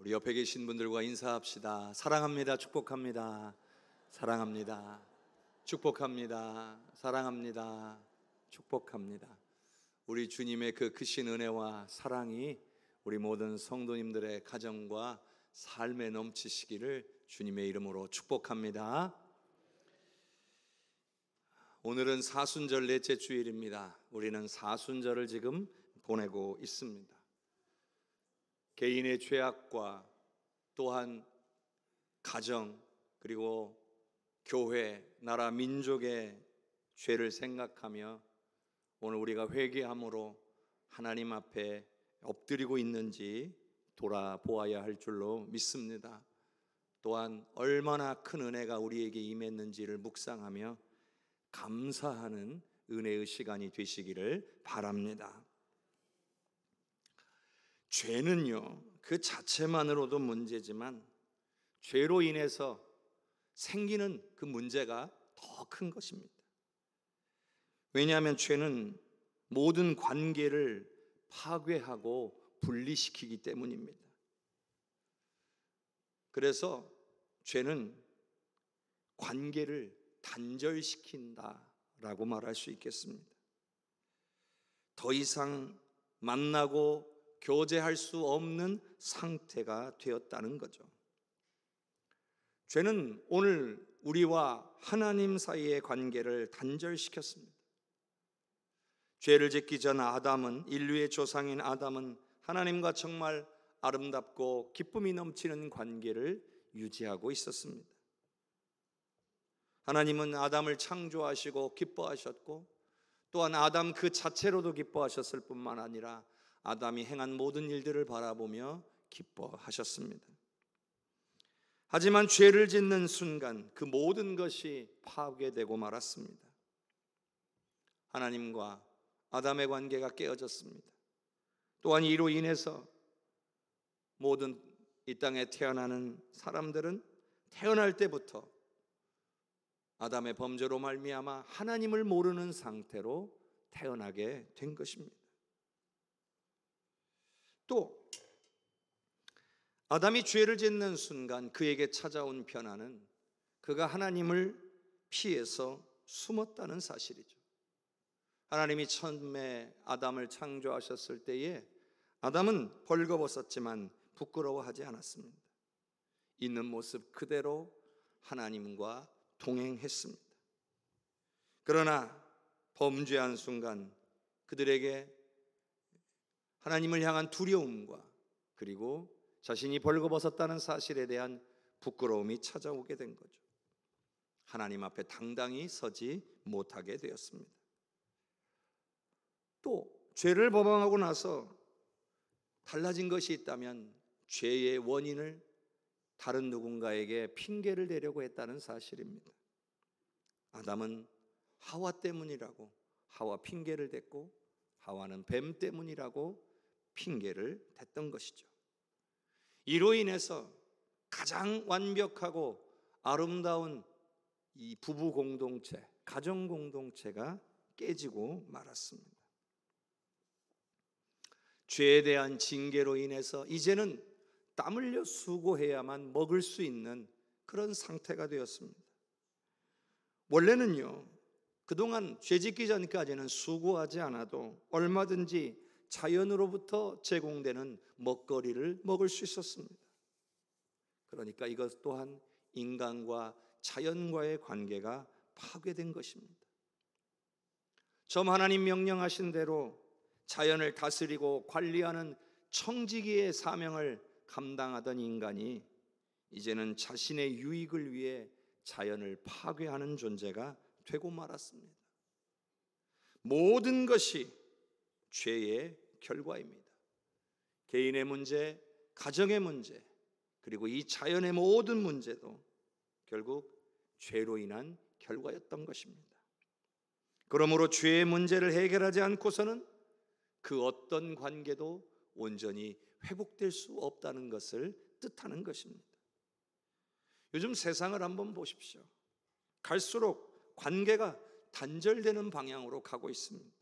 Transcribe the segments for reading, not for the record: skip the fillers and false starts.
우리 옆에 계신 분들과 인사합시다. 사랑합니다. 축복합니다. 사랑합니다. 축복합니다. 사랑합니다. 축복합니다. 우리 주님의 그 크신 은혜와 사랑이 우리 모든 성도님들의 가정과 삶에 넘치시기를 주님의 이름으로 축복합니다. 오늘은 사순절 넷째 주일입니다. 우리는 사순절을 지금 보내고 있습니다. 개인의 죄악과 또한 가정 그리고 교회, 나라, 민족의 죄를 생각하며 오늘 우리가 회개함으로 하나님 앞에 엎드리고 있는지 돌아보아야 할 줄로 믿습니다. 또한 얼마나 큰 은혜가 우리에게 임했는지를 묵상하며 감사하는 은혜의 시간이 되시기를 바랍니다. 죄는요, 그 자체만으로도 문제지만 죄로 인해서 생기는 그 문제가 더 큰 것입니다. 왜냐하면 죄는 모든 관계를 파괴하고 분리시키기 때문입니다. 그래서 죄는 관계를 단절시킨다라고 말할 수 있겠습니다. 더 이상 만나고 교제할 수 없는 상태가 되었다는 거죠. 죄는 오늘 우리와 하나님 사이의 관계를 단절시켰습니다. 죄를 짓기 전 아담은, 인류의 조상인 아담은 하나님과 정말 아름답고 기쁨이 넘치는 관계를 유지하고 있었습니다. 하나님은 아담을 창조하시고 기뻐하셨고 또한 아담 그 자체로도 기뻐하셨을 뿐만 아니라 아담이 행한 모든 일들을 바라보며 기뻐하셨습니다. 하지만 죄를 짓는 순간 그 모든 것이 파괴되고 말았습니다. 하나님과 아담의 관계가 깨어졌습니다. 또한 이로 인해서 모든 이 땅에 태어나는 사람들은 태어날 때부터 아담의 범죄로 말미암아 하나님을 모르는 상태로 태어나게 된 것입니다. 또 아담이 죄를 짓는 순간 그에게 찾아온 변화는 그가 하나님을 피해서 숨었다는 사실이죠. 하나님이 처음에 아담을 창조하셨을 때에 아담은 벌거벗었지만 부끄러워하지 않았습니다. 있는 모습 그대로 하나님과 동행했습니다. 그러나 범죄한 순간 그들에게 하나님을 향한 두려움과 그리고 자신이 벌거벗었다는 사실에 대한 부끄러움이 찾아오게 된 거죠. 하나님 앞에 당당히 서지 못하게 되었습니다. 또 죄를 범하고 나서 달라진 것이 있다면 죄의 원인을 다른 누군가에게 핑계를 대려고 했다는 사실입니다. 아담은 하와 때문이라고 하와 핑계를 댔고 하와는 뱀 때문이라고 핑계를 댔던 것이죠. 이로 인해서 가장 완벽하고 아름다운 이 부부 공동체, 가정 공동체가 깨지고 말았습니다. 죄에 대한 징계로 인해서 이제는 땀 흘려 수고해야만 먹을 수 있는 그런 상태가 되었습니다. 원래는요, 그동안 죄 짓기 전까지는 수고하지 않아도 얼마든지 자연으로부터 제공되는 먹거리를 먹을 수 있었습니다. 그러니까 이것 또한 인간과 자연과의 관계가 파괴된 것입니다. 처음 하나님 명령하신 대로 자연을 다스리고 관리하는 청지기의 사명을 감당하던 인간이 이제는 자신의 유익을 위해 자연을 파괴하는 존재가 되고 말았습니다. 모든 것이 죄의 결과입니다. 개인의 문제, 가정의 문제, 그리고 이 자연의 모든 문제도 결국 죄로 인한 결과였던 것입니다. 그러므로 죄의 문제를 해결하지 않고서는 그 어떤 관계도 온전히 회복될 수 없다는 것을 뜻하는 것입니다. 요즘 세상을 한번 보십시오. 갈수록 관계가 단절되는 방향으로 가고 있습니다.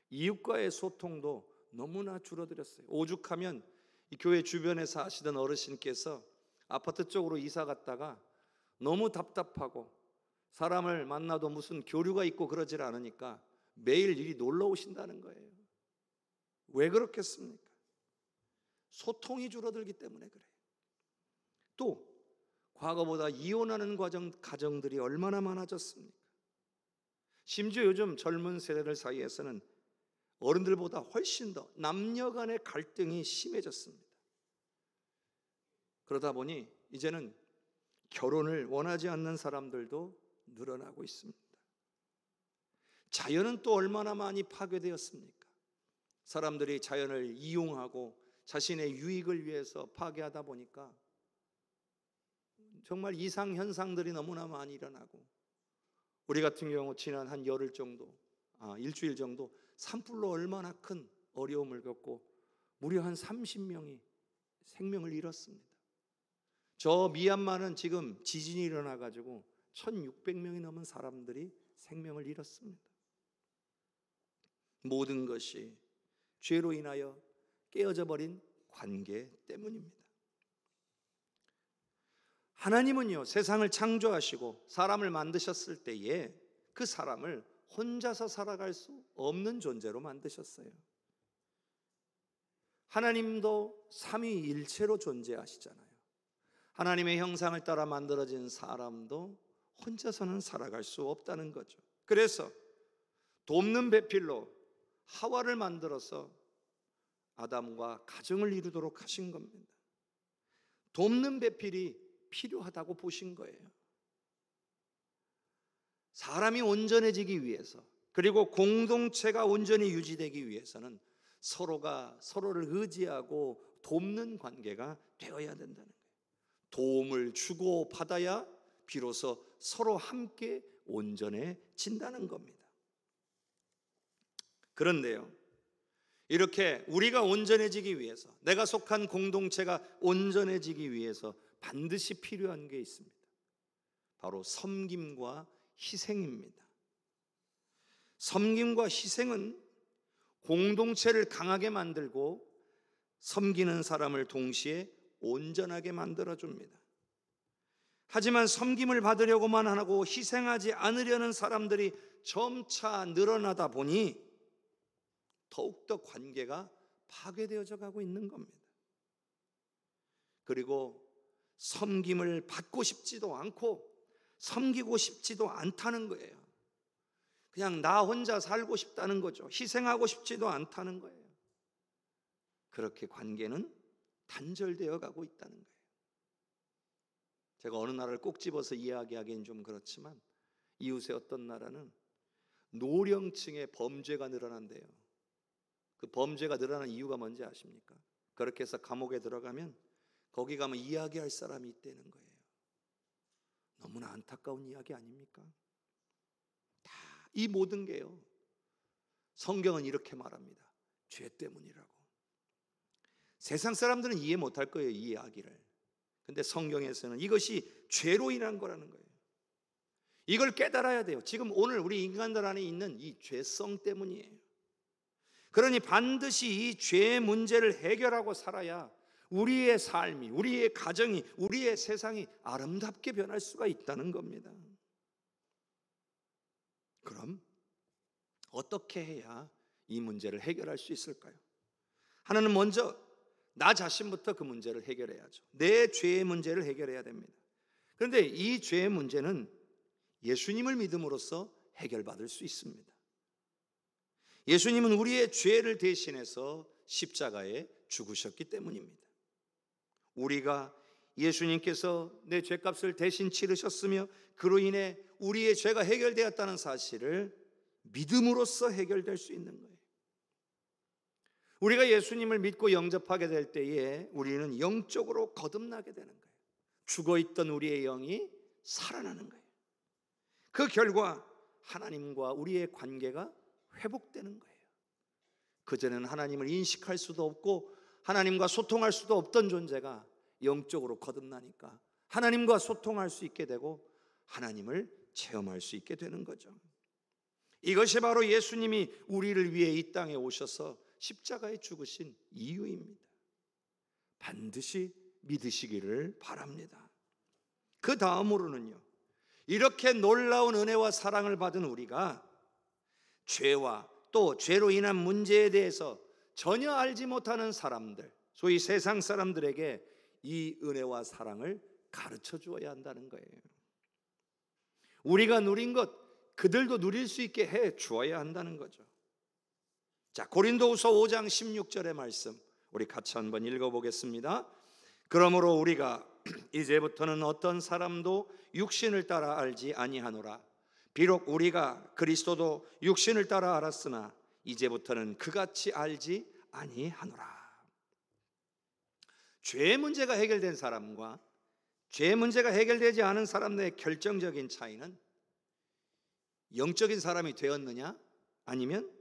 이웃과의 소통도 너무나 줄어들었어요. 오죽하면 이 교회 주변에 사시던 어르신께서 아파트 쪽으로 이사 갔다가 너무 답답하고 사람을 만나도 무슨 교류가 있고 그러질 않으니까 매일 이리 놀러 오신다는 거예요. 왜 그렇겠습니까? 소통이 줄어들기 때문에 그래요. 또 과거보다 이혼하는 가정들이 얼마나 많아졌습니까? 심지어 요즘 젊은 세대들 사이에서는 어른들보다 훨씬 더 남녀 간의 갈등이 심해졌습니다. 그러다 보니 이제는 결혼을 원하지 않는 사람들도 늘어나고 있습니다. 자연은 또 얼마나 많이 파괴되었습니까? 사람들이 자연을 이용하고 자신의 유익을 위해서 파괴하다 보니까 정말 이상 현상들이 너무나 많이 일어나고, 우리 같은 경우 지난 한 열흘 정도, 일주일 정도 산불로 얼마나 큰 어려움을 겪고 무려 한 30명이 생명을 잃었습니다. 저 미얀마는 지금 지진이 일어나가지고 1600명이 넘은 사람들이 생명을 잃었습니다. 모든 것이 죄로 인하여 깨어져 버린 관계 때문입니다. 하나님은요, 세상을 창조하시고 사람을 만드셨을 때에 그 사람을 혼자서 살아갈 수 없는 존재로 만드셨어요. 하나님도 삼위일체로 존재하시잖아요. 하나님의 형상을 따라 만들어진 사람도 혼자서는 살아갈 수 없다는 거죠. 그래서 돕는 배필로 하와를 만들어서 아담과 가정을 이루도록 하신 겁니다. 돕는 배필이 필요하다고 보신 거예요. 사람이 온전해지기 위해서, 그리고 공동체가 온전히 유지되기 위해서는 서로가 서로를 의지하고 돕는 관계가 되어야 된다는 거예요. 도움을 주고 받아야 비로소 서로 함께 온전해진다는 겁니다. 그런데요, 이렇게 우리가 온전해지기 위해서, 내가 속한 공동체가 온전해지기 위해서 반드시 필요한 게 있습니다. 바로 섬김과 희생입니다. 섬김과 희생은 공동체를 강하게 만들고 섬기는 사람을 동시에 온전하게 만들어줍니다. 하지만 섬김을 받으려고만 하고 희생하지 않으려는 사람들이 점차 늘어나다 보니 더욱더 관계가 파괴되어져 가고 있는 겁니다. 그리고 섬김을 받고 싶지도 않고 섬기고 싶지도 않다는 거예요. 그냥 나 혼자 살고 싶다는 거죠. 희생하고 싶지도 않다는 거예요. 그렇게 관계는 단절되어 가고 있다는 거예요. 제가 어느 나라를 꼭 집어서 이야기하기엔 좀 그렇지만, 이웃의 어떤 나라는 노령층의 범죄가 늘어난대요. 그 범죄가 늘어나는 이유가 뭔지 아십니까? 그렇게 해서 감옥에 들어가면 거기 가면 이야기할 사람이 있다는 거예요. 너무나 안타까운 이야기 아닙니까? 다 이 모든 게요, 성경은 이렇게 말합니다. 죄 때문이라고. 세상 사람들은 이해 못할 거예요, 이 이야기를. 근데 성경에서는 이것이 죄로 인한 거라는 거예요. 이걸 깨달아야 돼요. 지금 오늘 우리 인간들 안에 있는 이 죄성 때문이에요. 그러니 반드시 이 죄의 문제를 해결하고 살아야 우리의 삶이, 우리의 가정이, 우리의 세상이 아름답게 변할 수가 있다는 겁니다. 그럼 어떻게 해야 이 문제를 해결할 수 있을까요? 하나는 먼저 나 자신부터 그 문제를 해결해야죠. 내 죄의 문제를 해결해야 됩니다. 그런데 이 죄의 문제는 예수님을 믿음으로써 해결받을 수 있습니다. 예수님은 우리의 죄를 대신해서 십자가에 죽으셨기 때문입니다. 우리가 예수님께서 내 죄값을 대신 치르셨으며 그로 인해 우리의 죄가 해결되었다는 사실을 믿음으로써 해결될 수 있는 거예요. 우리가 예수님을 믿고 영접하게 될 때에 우리는 영적으로 거듭나게 되는 거예요. 죽어있던 우리의 영이 살아나는 거예요. 그 결과 하나님과 우리의 관계가 회복되는 거예요. 그전에는 하나님을 인식할 수도 없고 하나님과 소통할 수도 없던 존재가 영적으로 거듭나니까 하나님과 소통할 수 있게 되고 하나님을 체험할 수 있게 되는 거죠. 이것이 바로 예수님이 우리를 위해 이 땅에 오셔서 십자가에 죽으신 이유입니다. 반드시 믿으시기를 바랍니다. 그 다음으로는요, 이렇게 놀라운 은혜와 사랑을 받은 우리가 죄와 또 죄로 인한 문제에 대해서 전혀 알지 못하는 사람들, 소위 세상 사람들에게 이 은혜와 사랑을 가르쳐 주어야 한다는 거예요. 우리가 누린 것 그들도 누릴 수 있게 해 주어야 한다는 거죠. 자, 고린도후서 5장 16절의 말씀 우리 같이 한번 읽어보겠습니다. 그러므로 우리가 이제부터는 어떤 사람도 육신을 따라 알지 아니하노라. 비록 우리가 그리스도도 육신을 따라 알았으나 이제부터는 그같이 알지 아니하노라. 죄의 문제가 해결된 사람과 죄의 문제가 해결되지 않은 사람들의 결정적인 차이는 영적인 사람이 되었느냐, 아니면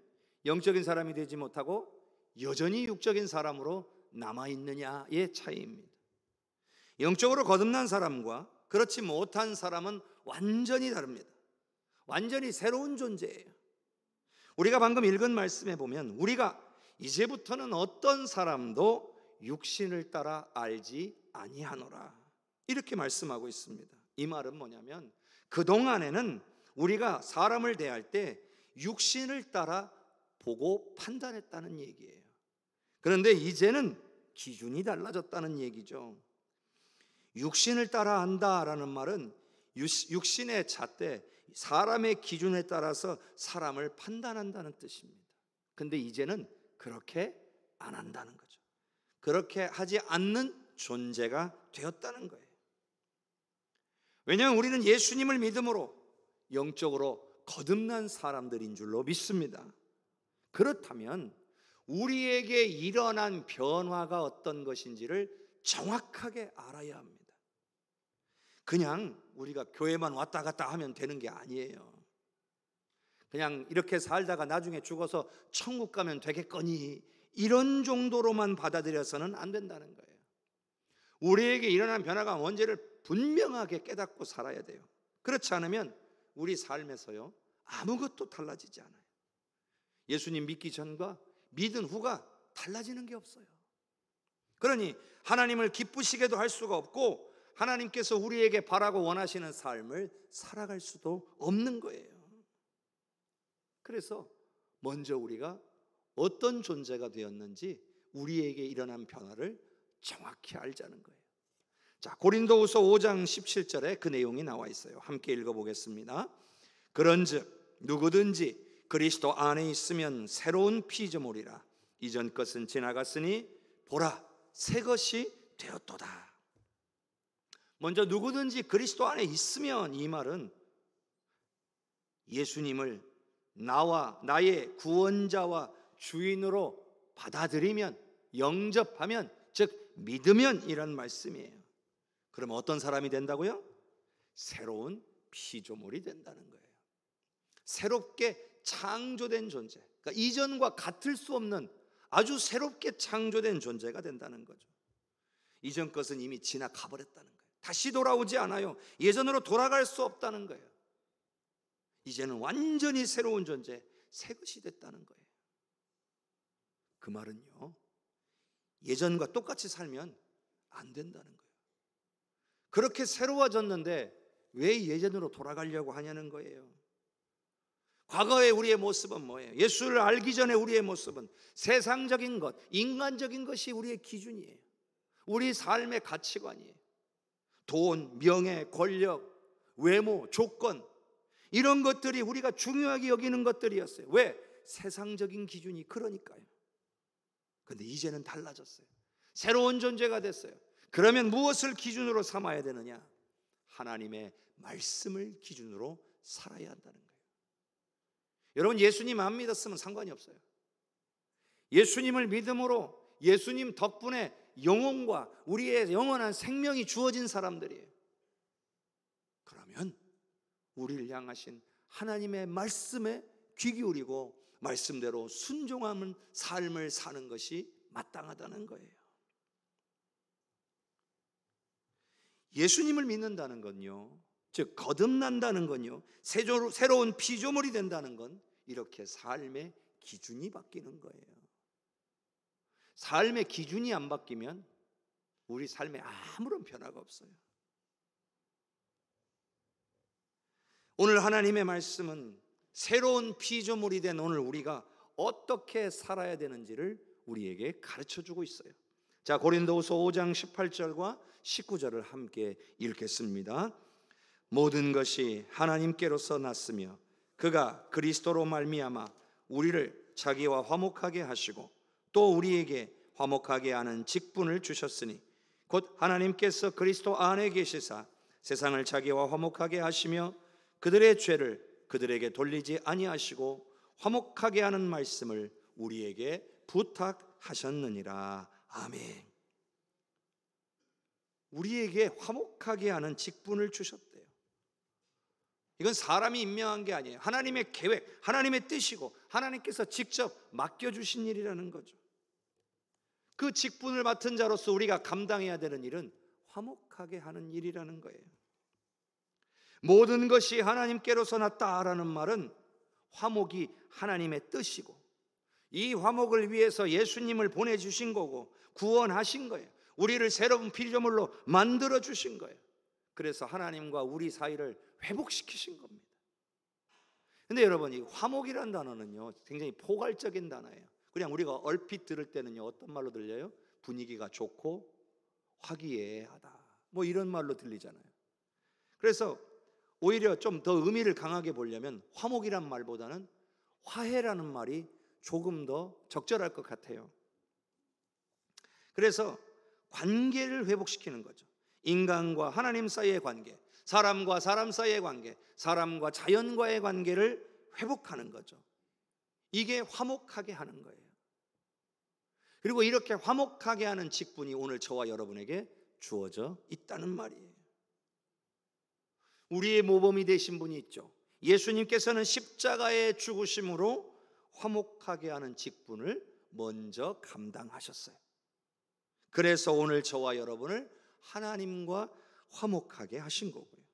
영적인 사람이 되지 못하고 여전히 육적인 사람으로 남아있느냐의 차이입니다. 영적으로 거듭난 사람과 그렇지 못한 사람은 완전히 다릅니다. 완전히 새로운 존재예요. 우리가 방금 읽은 말씀에 보면 우리가 이제부터는 어떤 사람도 육신을 따라 알지 아니하노라, 이렇게 말씀하고 있습니다. 이 말은 뭐냐면 그동안에는 우리가 사람을 대할 때 육신을 따라 보고 판단했다는 얘기예요. 그런데 이제는 기준이 달라졌다는 얘기죠. 육신을 따라 안다라는 말은 육신의 잣대, 사람의 기준에 따라서 사람을 판단한다는 뜻입니다. 근데 이제는 그렇게 안 한다는 거죠. 그렇게 하지 않는 존재가 되었다는 거예요. 왜냐하면 우리는 예수님을 믿음으로 영적으로 거듭난 사람들인 줄로 믿습니다. 그렇다면 우리에게 일어난 변화가 어떤 것인지를 정확하게 알아야 합니다. 그냥 우리가 교회만 왔다 갔다 하면 되는 게 아니에요. 그냥 이렇게 살다가 나중에 죽어서 천국 가면 되겠거니 이런 정도로만 받아들여서는 안 된다는 거예요. 우리에게 일어난 변화가 뭔지를 분명하게 깨닫고 살아야 돼요. 그렇지 않으면 우리 삶에서요 아무것도 달라지지 않아요. 예수님 믿기 전과 믿은 후가 달라지는 게 없어요. 그러니 하나님을 기쁘시게도 할 수가 없고 하나님께서 우리에게 바라고 원하시는 삶을 살아갈 수도 없는 거예요. 그래서 먼저 우리가 어떤 존재가 되었는지 우리에게 일어난 변화를 정확히 알자는 거예요. 자, 고린도후서 5장 17절에 그 내용이 나와 있어요. 함께 읽어보겠습니다. 그런즉 누구든지 그리스도 안에 있으면 새로운 피조물이라. 이전 것은 지나갔으니 보라 새 것이 되었도다. 먼저 누구든지 그리스도 안에 있으면, 이 말은 예수님을 나의 구원자와 주인으로 받아들이면, 영접하면, 즉 믿으면 이런 말씀이에요. 그럼 어떤 사람이 된다고요? 새로운 피조물이 된다는 거예요. 새롭게 창조된 존재, 그러니까 이전과 같을 수 없는 아주 새롭게 창조된 존재가 된다는 거죠. 이전 것은 이미 지나가 버렸다는 거예요. 다시 돌아오지 않아요. 예전으로 돌아갈 수 없다는 거예요. 이제는 완전히 새로운 존재, 새 것이 됐다는 거예요. 그 말은요, 예전과 똑같이 살면 안 된다는 거예요. 그렇게 새로워졌는데 왜 예전으로 돌아가려고 하냐는 거예요. 과거의 우리의 모습은 뭐예요? 예수를 알기 전에 우리의 모습은 세상적인 것, 인간적인 것이 우리의 기준이에요. 우리 삶의 가치관이에요. 돈, 명예, 권력, 외모, 조건, 이런 것들이 우리가 중요하게 여기는 것들이었어요. 왜? 세상적인 기준이 그러니까요. 근데 이제는 달라졌어요. 새로운 존재가 됐어요. 그러면 무엇을 기준으로 삼아야 되느냐? 하나님의 말씀을 기준으로 살아야 한다는 거예요. 여러분, 예수님 안 믿었으면 상관이 없어요. 예수님을 믿음으로 예수님 덕분에 영혼과 우리의 영원한 생명이 주어진 사람들이에요. 그러면 우리를 향하신 하나님의 말씀에 귀 기울이고 말씀대로 순종하는 삶을 사는 것이 마땅하다는 거예요. 예수님을 믿는다는 건요, 즉 거듭난다는 건요, 새로운 피조물이 된다는 건 이렇게 삶의 기준이 바뀌는 거예요. 삶의 기준이 안 바뀌면 우리 삶에 아무런 변화가 없어요. 오늘 하나님의 말씀은 새로운 피조물이 된 오늘 우리가 어떻게 살아야 되는지를 우리에게 가르쳐주고 있어요. 자, 고린도후서 5장 18절과 19절을 함께 읽겠습니다. 모든 것이 하나님께로서 났으며 그가 그리스도로 말미암아 우리를 자기와 화목하게 하시고 또 우리에게 화목하게 하는 직분을 주셨으니 곧 하나님께서 그리스도 안에 계시사 세상을 자기와 화목하게 하시며 그들의 죄를 그들에게 돌리지 아니하시고 화목하게 하는 말씀을 우리에게 부탁하셨느니라. 아멘. 우리에게 화목하게 하는 직분을 주셨대요. 이건 사람이 임명한 게 아니에요. 하나님의 계획, 하나님의 뜻이고 하나님께서 직접 맡겨주신 일이라는 거죠. 그 직분을 맡은 자로서 우리가 감당해야 되는 일은 화목하게 하는 일이라는 거예요. 모든 것이 하나님께로서 났다라는 말은 화목이 하나님의 뜻이고 이 화목을 위해서 예수님을 보내주신 거고 구원하신 거예요. 우리를 새로운 피조물로 만들어 주신 거예요. 그래서 하나님과 우리 사이를 회복시키신 겁니다. 근데 여러분, 이 화목이라는 단어는요 굉장히 포괄적인 단어예요. 그냥 우리가 얼핏 들을 때는요 어떤 말로 들려요? 분위기가 좋고 화기애애하다 뭐 이런 말로 들리잖아요. 그래서 오히려 좀 더 의미를 강하게 보려면 화목이란 말보다는 화해라는 말이 조금 더 적절할 것 같아요. 그래서 관계를 회복시키는 거죠. 인간과 하나님 사이의 관계, 사람과 사람 사이의 관계, 사람과 자연과의 관계를 회복하는 거죠. 이게 화목하게 하는 거예요. 그리고 이렇게 화목하게 하는 직분이 오늘 저와 여러분에게 주어져 있다는 말이에요. 우리의 모범이 되신 분이 있죠. 예수님께서는 십자가의 죽으심으로 화목하게 하는 직분을 먼저 감당하셨어요. 그래서 오늘 저와 여러분을 하나님과 화목하게 하신 거고요.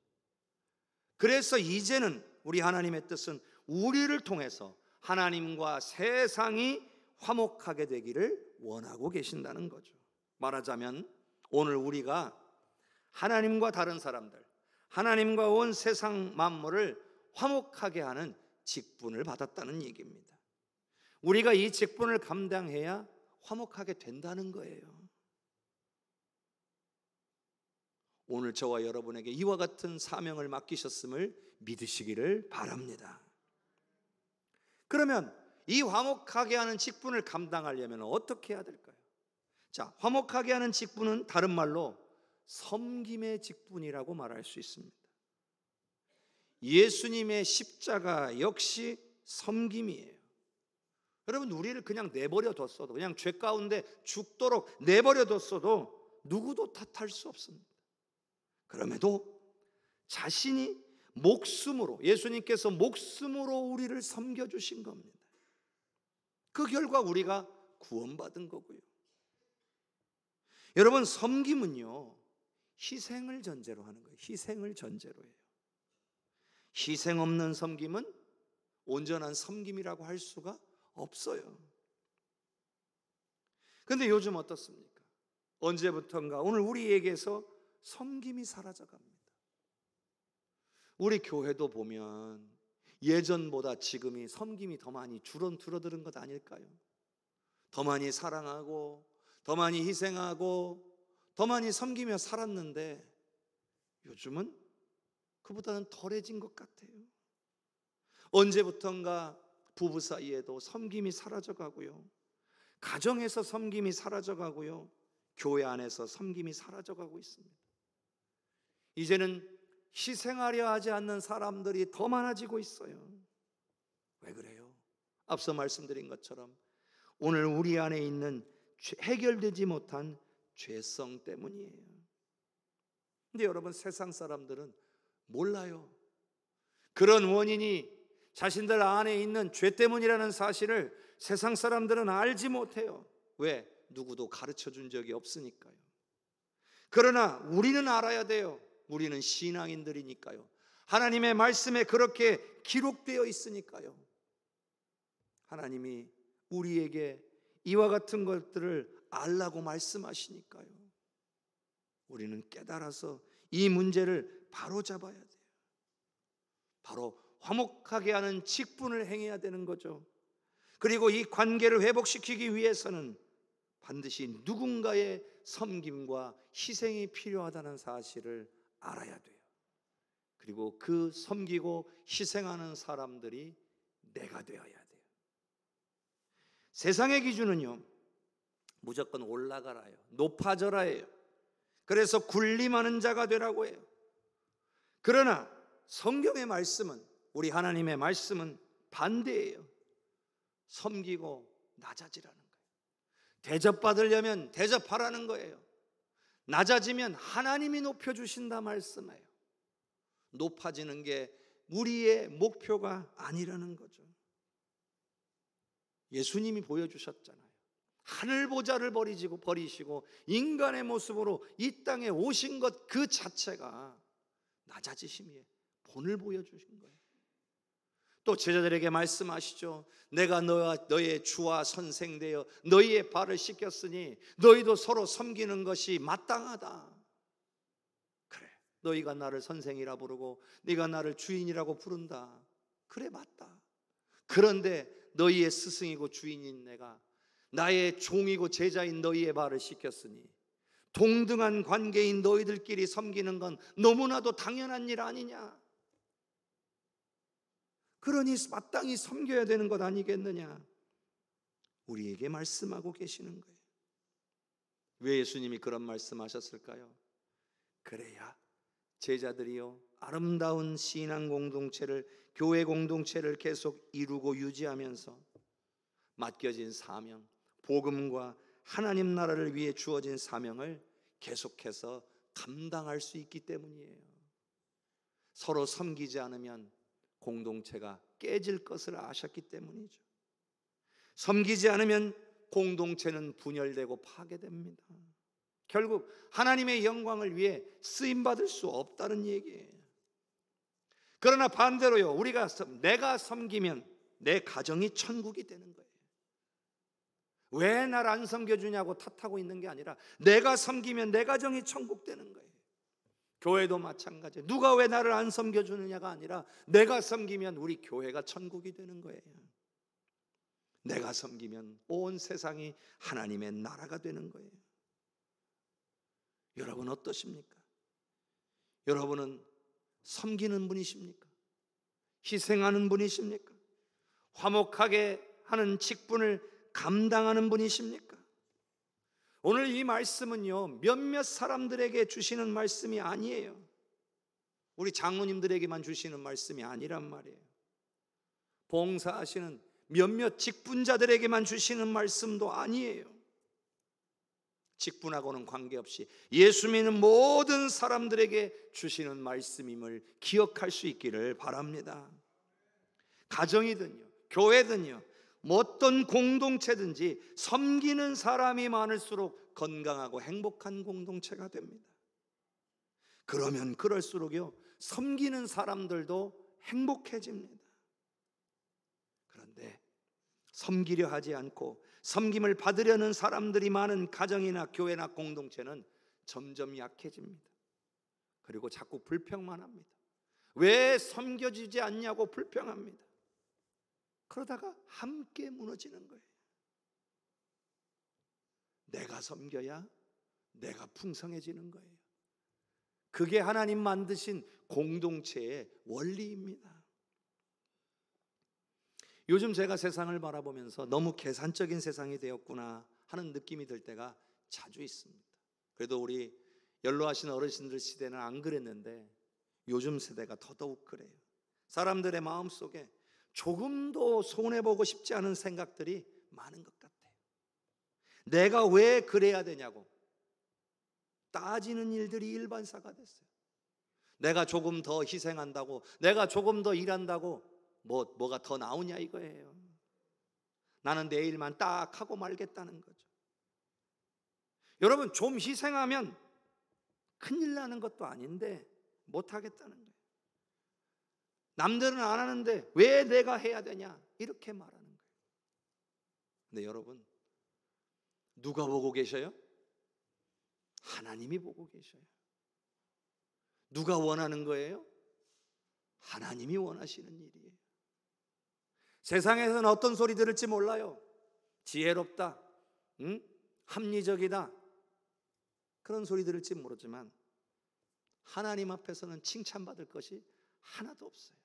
그래서 이제는 우리 하나님의 뜻은 우리를 통해서 하나님과 세상이 화목하게 되기를 원하고 계신다는 거죠. 말하자면 오늘 우리가 하나님과 다른 사람들, 하나님과 온 세상 만물을 화목하게 하는 직분을 받았다는 얘기입니다. 우리가 이 직분을 감당해야 화목하게 된다는 거예요. 오늘 저와 여러분에게 이와 같은 사명을 맡기셨음을 믿으시기를 바랍니다. 그러면 이 화목하게 하는 직분을 감당하려면 어떻게 해야 될까요? 자, 화목하게 하는 직분은 다른 말로 섬김의 직분이라고 말할 수 있습니다. 예수님의 십자가 역시 섬김이에요. 여러분, 우리를 그냥 내버려 뒀어도, 그냥 죄 가운데 죽도록 내버려 뒀어도 누구도 탓할 수 없습니다. 그럼에도 자신이 목숨으로, 예수님께서 목숨으로 우리를 섬겨주신 겁니다. 그 결과 우리가 구원받은 거고요. 여러분, 섬김은요 희생을 전제로 하는 거예요. 희생을 전제로 해요. 희생 없는 섬김은 온전한 섬김이라고 할 수가 없어요. 그런데 요즘 어떻습니까? 언제부턴가 오늘 우리에게서 섬김이 사라져갑니다. 우리 교회도 보면 예전보다 지금이 섬김이 더 많이 줄어드는 것 아닐까요? 더 많이 사랑하고 더 많이 희생하고 더 많이 섬기며 살았는데 요즘은 그보다는 덜해진 것 같아요. 언제부턴가 부부 사이에도 섬김이 사라져가고요, 가정에서 섬김이 사라져가고요, 교회 안에서 섬김이 사라져가고 있습니다. 이제는 희생하려 하지 않는 사람들이 더 많아지고 있어요. 왜 그래요? 앞서 말씀드린 것처럼 오늘 우리 안에 있는 해결되지 못한 죄성 때문이에요. 근데 여러분, 세상 사람들은 몰라요. 그런 원인이 자신들 안에 있는 죄 때문이라는 사실을 세상 사람들은 알지 못해요. 왜? 누구도 가르쳐 준 적이 없으니까요. 그러나 우리는 알아야 돼요. 우리는 신앙인들이니까요. 하나님의 말씀에 그렇게 기록되어 있으니까요. 하나님이 우리에게 이와 같은 것들을 알라고 말씀하시니까요. 우리는 깨달아서 이 문제를 바로 잡아야 돼요. 바로 화목하게 하는 직분을 행해야 되는 거죠. 그리고 이 관계를 회복시키기 위해서는 반드시 누군가의 섬김과 희생이 필요하다는 사실을 알아야 돼요. 그리고 그 섬기고 희생하는 사람들이 내가 되어야 돼요. 세상의 기준은요, 무조건 올라가라요, 높아져라예요. 그래서 군림하는 자가 되라고 해요. 그러나 성경의 말씀은, 우리 하나님의 말씀은 반대예요. 섬기고 낮아지라는 거예요. 대접받으려면 대접하라는 거예요. 낮아지면 하나님이 높여주신다 말씀이에요. 높아지는 게 우리의 목표가 아니라는 거죠. 예수님이 보여주셨잖아요. 하늘 보좌를 버리시고 인간의 모습으로 이 땅에 오신 것 그 자체가 낮아지심이에요. 본을 보여주신 거예요. 또 제자들에게 말씀하시죠. 내가 너의 주와 선생 되어 너희의 발을 씻겼으니 너희도 서로 섬기는 것이 마땅하다. 그래, 너희가 나를 선생이라 부르고 네가 나를 주인이라고 부른다. 그래, 맞다. 그런데 너희의 스승이고 주인인 내가 나의 종이고 제자인 너희의 발을 씻겼으니 동등한 관계인 너희들끼리 섬기는 건 너무나도 당연한 일 아니냐. 그러니 마땅히 섬겨야 되는 것 아니겠느냐. 우리에게 말씀하고 계시는 거예요. 왜 예수님이 그런 말씀하셨을까요? 그래야 제자들이요, 아름다운 신앙 공동체를, 교회 공동체를 계속 이루고 유지하면서 맡겨진 사명, 복음과 하나님 나라를 위해 주어진 사명을 계속해서 감당할 수 있기 때문이에요. 서로 섬기지 않으면 공동체가 깨질 것을 아셨기 때문이죠. 섬기지 않으면 공동체는 분열되고 파괴됩니다. 결국 하나님의 영광을 위해 쓰임받을 수 없다는 얘기예요. 그러나 반대로요, 내가 섬기면 내 가정이 천국이 되는 거예요. 왜 나를 안 섬겨주냐고 탓하고 있는 게 아니라 내가 섬기면 내 가정이 천국 되는 거예요. 교회도 마찬가지예요. 누가 왜 나를 안 섬겨주느냐가 아니라 내가 섬기면 우리 교회가 천국이 되는 거예요. 내가 섬기면 온 세상이 하나님의 나라가 되는 거예요. 여러분 어떠십니까? 여러분은 섬기는 분이십니까? 희생하는 분이십니까? 화목하게 하는 직분을 감당하는 분이십니까? 오늘 이 말씀은요, 몇몇 사람들에게 주시는 말씀이 아니에요. 우리 장로님들에게만 주시는 말씀이 아니란 말이에요. 봉사하시는 몇몇 직분자들에게만 주시는 말씀도 아니에요. 직분하고는 관계없이 예수 믿는 모든 사람들에게 주시는 말씀임을 기억할 수 있기를 바랍니다. 가정이든요, 교회든요, 어떤 공동체든지 섬기는 사람이 많을수록 건강하고 행복한 공동체가 됩니다. 그러면 그럴수록요, 섬기는 사람들도 행복해집니다. 그런데 섬기려 하지 않고 섬김을 받으려는 사람들이 많은 가정이나 교회나 공동체는 점점 약해집니다. 그리고 자꾸 불평만 합니다. 왜 섬겨주지 않냐고 불평합니다. 그러다가 함께 무너지는 거예요. 내가 섬겨야 내가 풍성해지는 거예요. 그게 하나님 만드신 공동체의 원리입니다. 요즘 제가 세상을 바라보면서 너무 계산적인 세상이 되었구나 하는 느낌이 들 때가 자주 있습니다. 그래도 우리 연로하신 어르신들 시대는 안 그랬는데 요즘 세대가 더더욱 그래요. 사람들의 마음속에 조금도 손해보고 싶지 않은 생각들이 많은 것 같아요. 내가 왜 그래야 되냐고 따지는 일들이 일반사가 됐어요. 내가 조금 더 희생한다고, 내가 조금 더 일한다고 뭐가 더 나오냐 이거예요. 나는 내 일만 딱 하고 말겠다는 거죠. 여러분, 좀 희생하면 큰일 나는 것도 아닌데 못하겠다는 거예요. 남들은 안 하는데 왜 내가 해야 되냐 이렇게 말하는 거예요. 근데 여러분, 누가 보고 계셔요? 하나님이 보고 계셔요. 누가 원하는 거예요? 하나님이 원하시는 일이에요. 세상에서는 어떤 소리 들을지 몰라요. 지혜롭다, 합리적이다, 그런 소리 들을지 모르지만 하나님 앞에서는 칭찬받을 것이 하나도 없어요.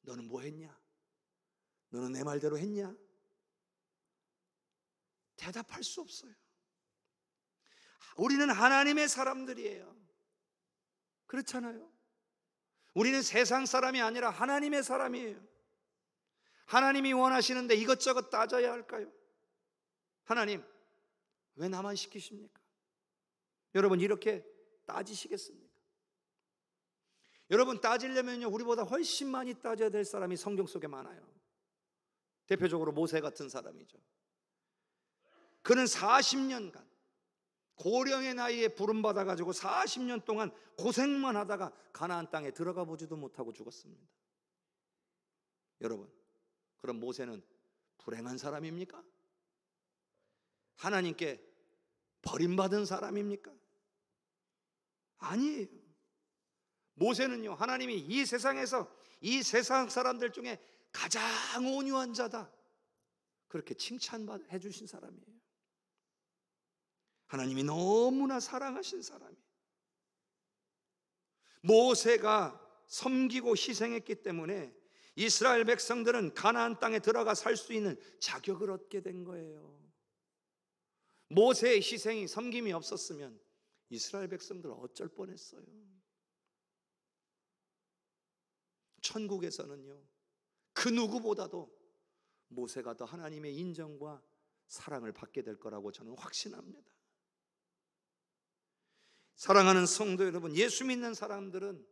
너는 뭐 했냐? 너는 내 말대로 했냐? 대답할 수 없어요. 우리는 하나님의 사람들이에요. 그렇잖아요. 우리는 세상 사람이 아니라 하나님의 사람이에요. 하나님이 원하시는데 이것저것 따져야 할까요? 하나님, 왜 나만 시키십니까? 여러분, 이렇게 따지시겠습니까? 여러분, 따지려면요, 우리보다 훨씬 많이 따져야 될 사람이 성경 속에 많아요. 대표적으로 모세 같은 사람이죠. 그는 40년간 고령의 나이에 부름받아 가지고 40년 동안 고생만 하다가 가나안 땅에 들어가 보지도 못하고 죽었습니다. 여러분, 그럼 모세는 불행한 사람입니까? 하나님께 버림받은 사람입니까? 아니에요. 모세는요, 하나님이 이 세상에서 이 세상 사람들 중에 가장 온유한 자다, 그렇게 칭찬해 주신 사람이에요. 하나님이 너무나 사랑하신 사람이에요. 모세가 섬기고 희생했기 때문에 이스라엘 백성들은 가나안 땅에 들어가 살 수 있는 자격을 얻게 된 거예요. 모세의 희생이, 섬김이 없었으면 이스라엘 백성들 어쩔 뻔했어요. 천국에서는요, 그 누구보다도 모세가 더 하나님의 인정과 사랑을 받게 될 거라고 저는 확신합니다. 사랑하는 성도 여러분, 예수 믿는 사람들은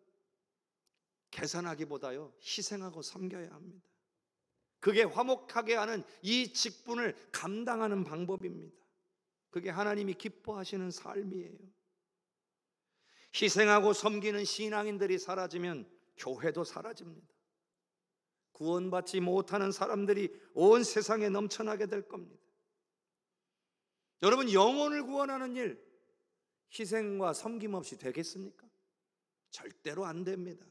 계산하기보다요, 희생하고 섬겨야 합니다. 그게 화목하게 하는 이 직분을 감당하는 방법입니다. 그게 하나님이 기뻐하시는 삶이에요. 희생하고 섬기는 신앙인들이 사라지면 교회도 사라집니다. 구원받지 못하는 사람들이 온 세상에 넘쳐나게 될 겁니다. 여러분, 영혼을 구원하는 일, 희생과 섬김 없이 되겠습니까? 절대로 안 됩니다.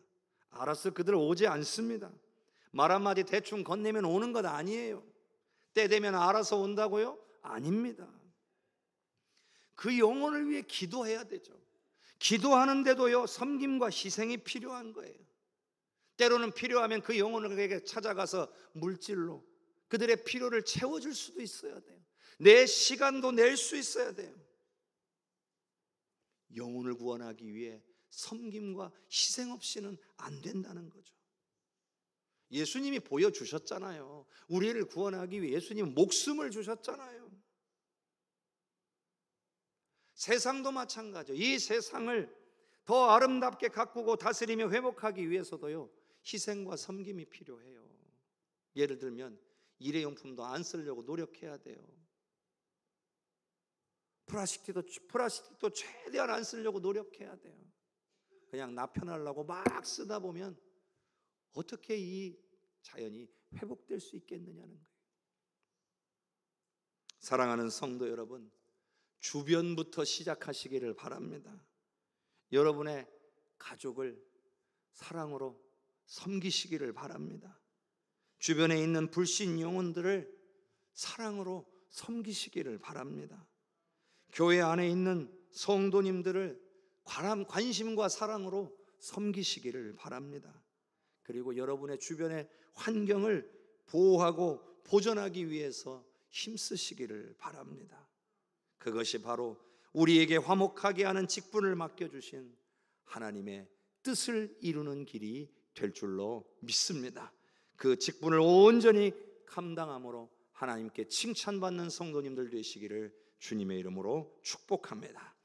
알아서 그들 오지 않습니다. 말 한마디 대충 건네면 오는 것 아니에요. 때 되면 알아서 온다고요? 아닙니다. 그 영혼을 위해 기도해야 되죠. 기도하는데도요, 섬김과 희생이 필요한 거예요. 때로는 필요하면 그 영혼에게 찾아가서 물질로 그들의 필요를 채워줄 수도 있어야 돼요. 내 시간도 낼 수 있어야 돼요. 영혼을 구원하기 위해 섬김과 희생 없이는 안 된다는 거죠. 예수님이 보여주셨잖아요. 우리를 구원하기 위해 예수님은 목숨을 주셨잖아요. 세상도 마찬가지예요. 이 세상을 더 아름답게 가꾸고 다스리며 회복하기 위해서도요, 희생과 섬김이 필요해요. 예를 들면 일회용품도 안 쓰려고 노력해야 돼요. 플라스틱도 최대한 안 쓰려고 노력해야 돼요. 그냥 나 편하려고 막 쓰다 보면 어떻게 이 자연이 회복될 수 있겠느냐는 거예요. 사랑하는 성도 여러분, 주변부터 시작하시기를 바랍니다. 여러분의 가족을 사랑으로 섬기시기를 바랍니다. 주변에 있는 불신 영혼들을 사랑으로 섬기시기를 바랍니다. 교회 안에 있는 성도님들을 관심과 사랑으로 섬기시기를 바랍니다. 그리고 여러분의 주변의 환경을 보호하고 보존하기 위해서 힘쓰시기를 바랍니다. 그것이 바로 우리에게 화목하게 하는 직분을 맡겨주신 하나님의 뜻을 이루는 길이 될 줄로 믿습니다. 그 직분을 온전히 감당함으로 하나님께 칭찬받는 성도님들 되시기를 주님의 이름으로 축복합니다.